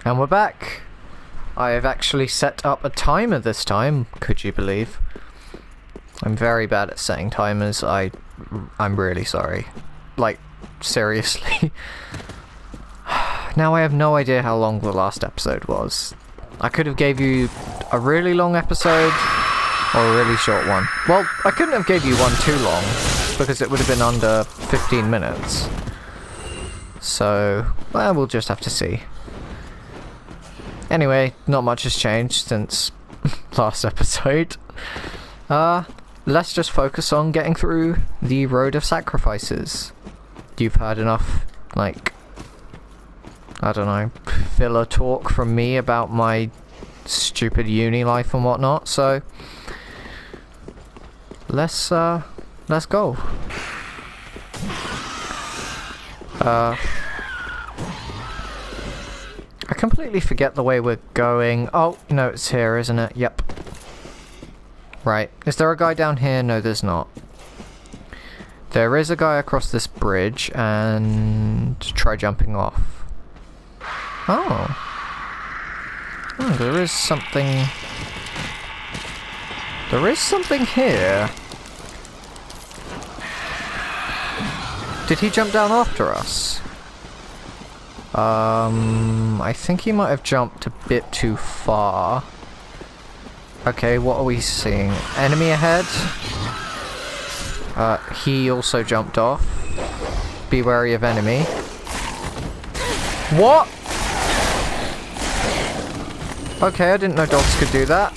And we're back. I have actually set up a timer this time, could you believe? I'm very bad at setting timers. I'm really sorry. Like, seriously. Now I have no idea how long the last episode was. I could have gave you a really long episode or a really short one. Well, I couldn't have gave you one too long because it would have been under 15 minutes. So, well, we'll just have to see. Anyway, not much has changed since last episode. Let's just focus on getting through the Road of Sacrifices. You've heard enough, like, I don't know, filler talk from me about my stupid uni life and whatnot, so let's go. I completely forget the way we're going. Oh, no, it's here, isn't it? Yep. Right. Is there a guy down here? No, there's not. There is a guy across this bridge, and try jumping off. Oh. Oh, there is something... There is something here. Did he jump down after us? I think he might have jumped a bit too far. Okay, what are we seeing? Enemy ahead? He also jumped off. Be wary of enemy. What? Okay, I didn't know dogs could do that.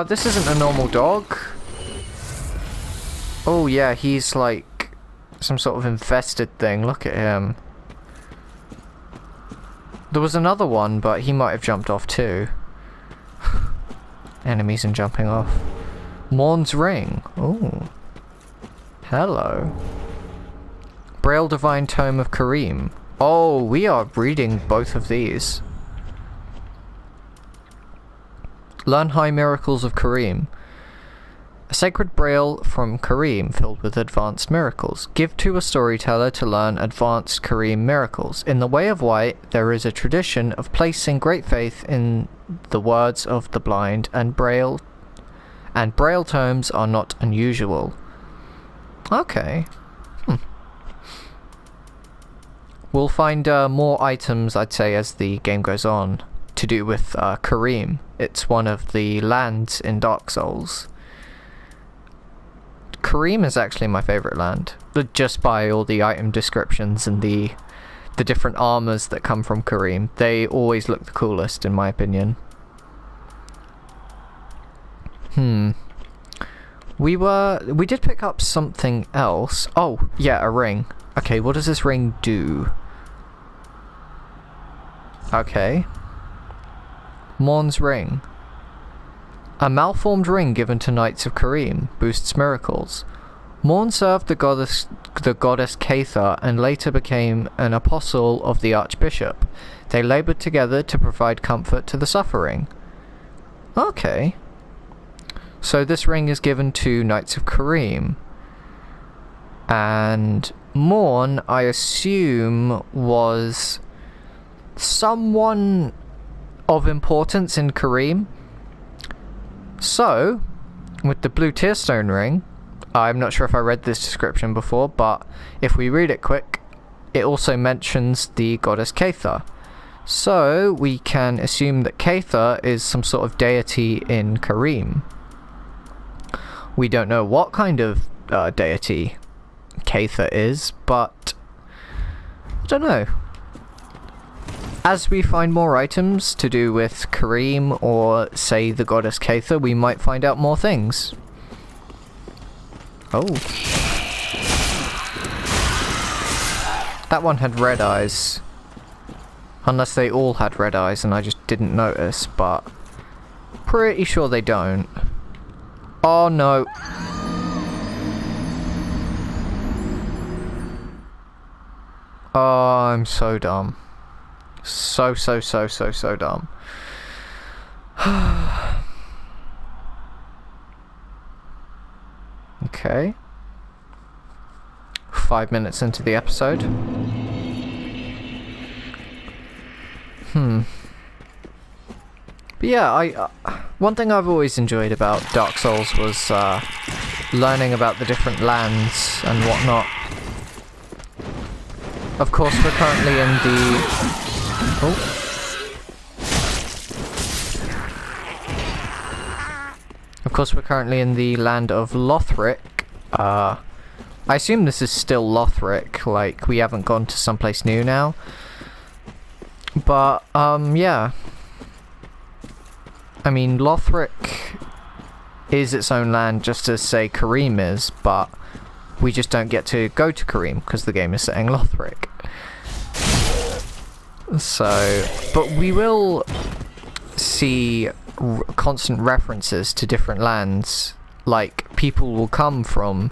This isn't a normal dog. Oh yeah, he's like some sort of infested thing. Look at him. There was another one, but he might have jumped off too. Enemies and jumping off. Morn's Ring. Oh. Hello. Braille Divine Tome of Kareem. Oh, we are reading both of these. Learn High Miracles of Kareem. A sacred braille from Kareem filled with advanced miracles. Give to a storyteller to learn advanced Kareem miracles. In the Way of White, there is a tradition of placing great faith in the words of the blind, and braille tomes are not unusual. Okay. We'll find more items, I'd say, as the game goes on, to do with Kareem. It's one of the lands in Dark Souls. Kareem is actually my favourite land, just by all the item descriptions and the different armours that come from Kareem. They always look the coolest, in my opinion. We did pick up something else. Oh, yeah, a ring. Okay, what does this ring do? Okay. Morn's Ring. A malformed ring given to Knights of Kareem boosts miracles. Morn served the goddess Caitha and later became an apostle of the Archbishop. They laboured together to provide comfort to the suffering. Okay. So this ring is given to Knights of Kareem. And Morn, I assume, was someone of importance in Kareem. So, with the blue tearstone ring, I'm not sure if I read this description before, but if we read it quick, it also mentions the goddess Caitha. So, we can assume that Caitha is some sort of deity in Kareem. We don't know what kind of deity Caitha is, but I don't know. As we find more items to do with Kareem or, say, the goddess Caitha, we might find out more things. Oh. That one had red eyes. Unless they all had red eyes and I just didn't notice, but pretty sure they don't. Oh no. Oh, I'm so dumb. So dumb. Okay. 5 minutes into the episode. But yeah, one thing I've always enjoyed about Dark Souls was learning about the different lands and whatnot. Of course, we're currently in the... Oh. Of course, we're currently in the land of Lothric. I assume this is still Lothric, like we haven't gone to someplace new now. But, yeah. I mean, Lothric is its own land just as, say, Carim is, but we just don't get to go to Carim because the game is set in Lothric. So, but we will see constant references to different lands, like people will come from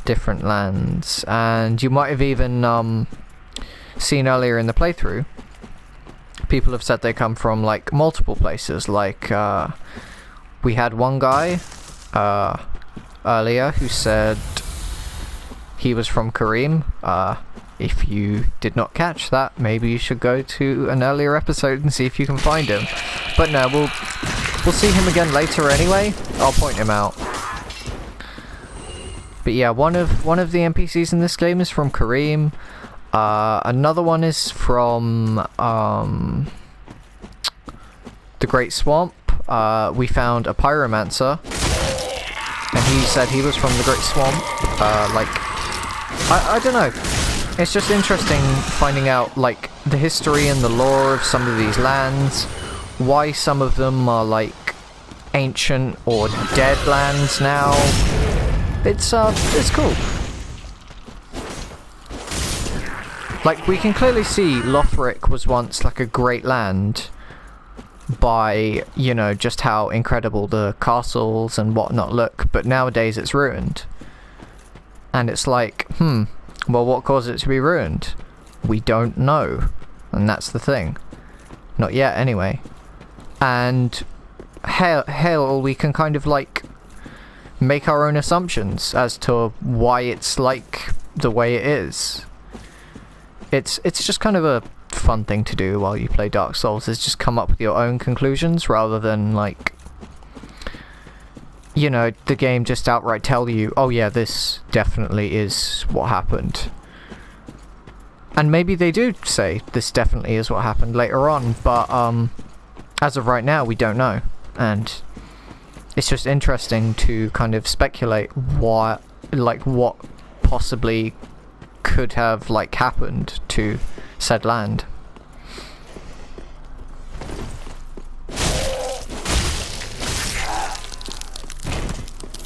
different lands, and you might have even seen earlier in the playthrough, people have said they come from like multiple places, like we had one guy earlier who said he was from Carim. If you did not catch that, maybe you should go to an earlier episode and see if you can find him. But no, we'll see him again later anyway. I'll point him out. But yeah, one of the NPCs in this game is from Carim. Another one is from the Great Swamp. We found a pyromancer, and he said he was from the Great Swamp. I don't know. It's just interesting finding out like the history and the lore of some of these lands, why some of them are like ancient or dead lands now. It's cool. Like, we can clearly see Lothric was once like a great land by, you know, just how incredible the castles and whatnot look, but nowadays it's ruined. And it's like, well, what caused it to be ruined? We don't know. And that's the thing. Not yet, anyway. And hell, we can kind of like make our own assumptions as to why it's like the way it is. It's just kind of a fun thing to do while you play Dark Souls, is just come up with your own conclusions rather than like, you know, the game just outright tell you, oh yeah, this definitely is what happened. And maybe they do say this definitely is what happened later on, but as of right now we don't know. And it's just interesting to kind of speculate what possibly could have like happened to said land.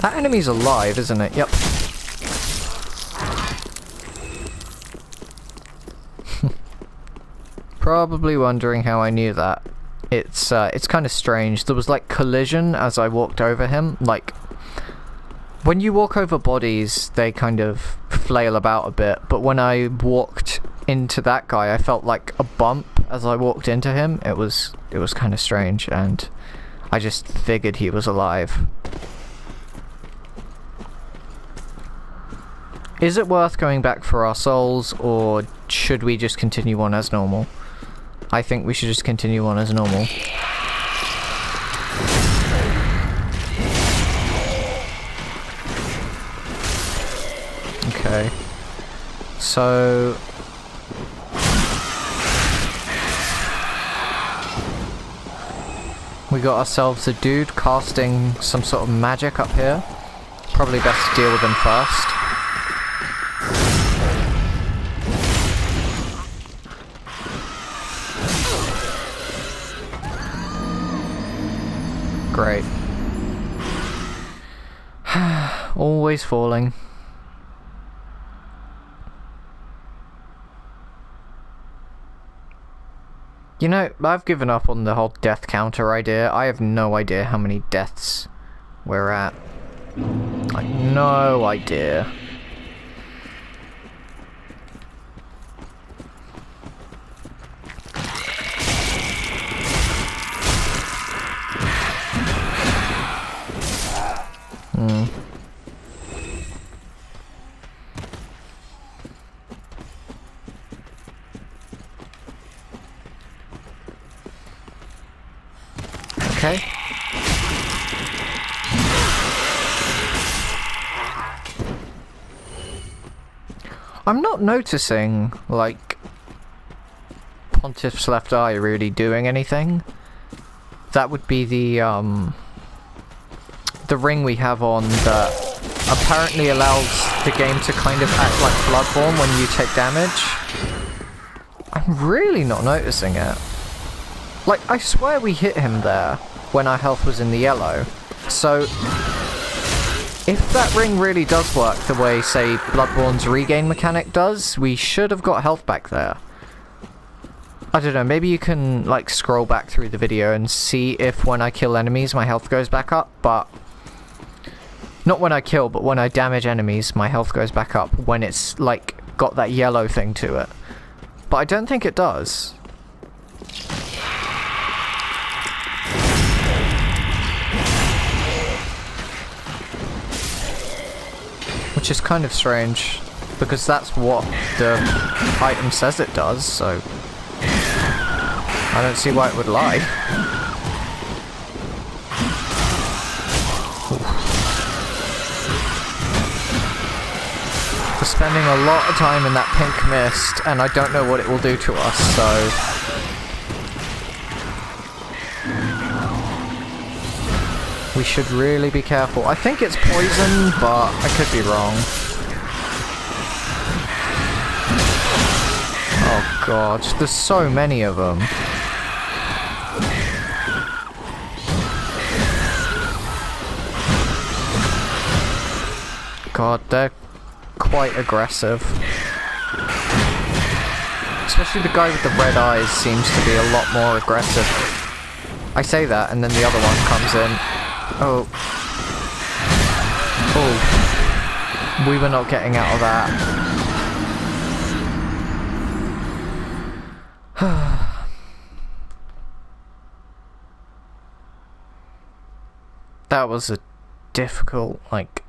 That enemy's alive, isn't it? Yep. Probably wondering how I knew that. It's kind of strange. There was like collision as I walked over him. Like, when you walk over bodies, they kind of flail about a bit, but when I walked into that guy, I felt like a bump as I walked into him. It was kind of strange, and I just figured he was alive. Is it worth going back for our souls, or should we just continue on as normal? I think we should just continue on as normal. Okay. So... we got ourselves a dude casting some sort of magic up here. Probably best to deal with him first. Great. Always falling. You know, I've given up on the whole death counter idea. I have no idea how many deaths we're at. Like, no idea. Okay. I'm not noticing, like, Pontiff's left eye really doing anything. That would be the ring we have on that apparently allows the game to kind of act like Bloodborne when you take damage. I'm really not noticing it. Like, I swear we hit him there when our health was in the yellow. So, if that ring really does work the way, say, Bloodborne's regain mechanic does, we should have got health back there. I don't know, maybe you can, like, scroll back through the video and see if when I kill enemies my health goes back up, but... Not when I kill, but when I damage enemies my health goes back up when it's, like, got that yellow thing to it. But I don't think it does. Which is kind of strange, because that's what the item says it does, so... I don't see why it would lie. We're spending a lot of time in that pink mist, and I don't know what it will do to us, so... We should really be careful. I think it's poison, but I could be wrong. Oh god, there's so many of them. God, they're quite aggressive. Especially the guy with the red eyes seems to be a lot more aggressive. I say that, and then the other one comes in. Oh. Oh. We were not getting out of that. That was a difficult, like,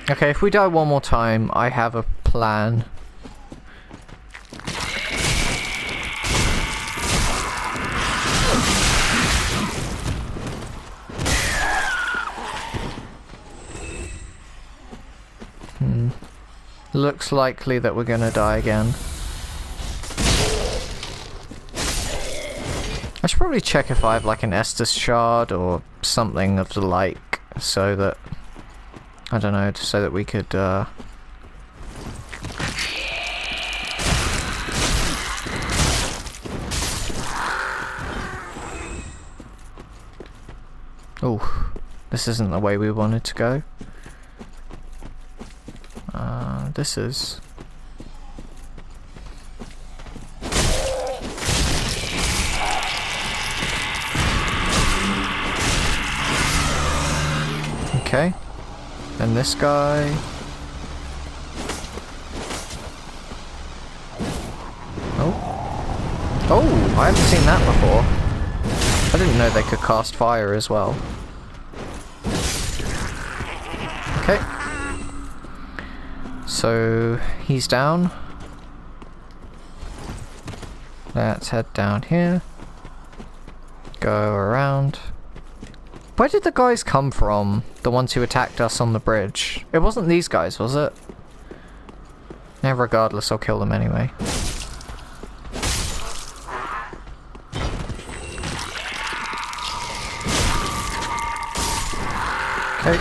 Okay, if we die one more time, I have a plan. Looks likely that we're gonna die again. I should probably check if I have like an Estus shard or something of the like, so that, I don't know, so that we could oh, this isn't the way we wanted to go. This is... Okay. And this guy... Oh. Oh, I haven't seen that before. I didn't know they could cast fire as well. Okay. So, he's down. Let's head down here. Go around. Where did the guys come from? The ones who attacked us on the bridge? It wasn't these guys, was it? Yeah, regardless, I'll kill them anyway. Okay.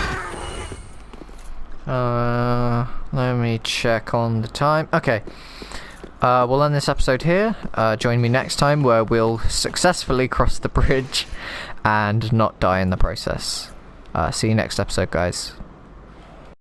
Let me check on the time. Okay. We'll end this episode here. Join me next time where we'll successfully cross the bridge and not die in the process. See you next episode, guys.